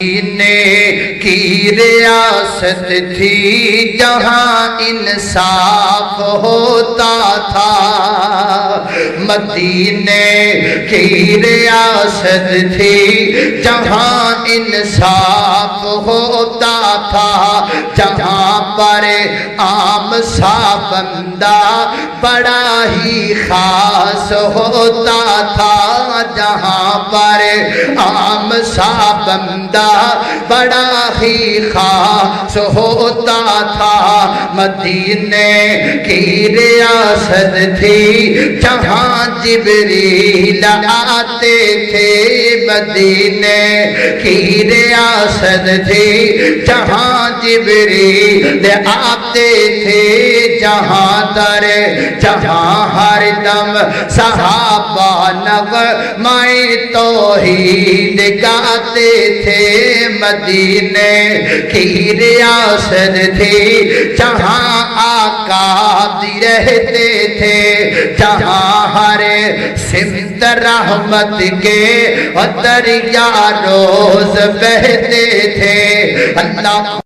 مدینے کی ریاست تھی جہاں انصاف ہوتا تھا، مدینے کی ریاست تھی جہاں انصاف ہوتا تھا، جہاں پر عام سا بندہ بڑا ہی خاص ہوتا تھا، جہاں پر عام سا بندہ بڑا ہی خاص ہوتا تھا، مدینے کی ریاست تھی جہاں جبریل آتے تھے، مدینے کی ریاست تھی جہاں جبریل آتے تھے، جہاں در جہاں ہر دم صحابہ نغمۂ توحید گاتے تھے، مدینے کی ریاست تھی جہاں آقا بھی رہتے تھے، جہاں ہر سمت رحمت کے دریا روز بہتے تھے، اللہ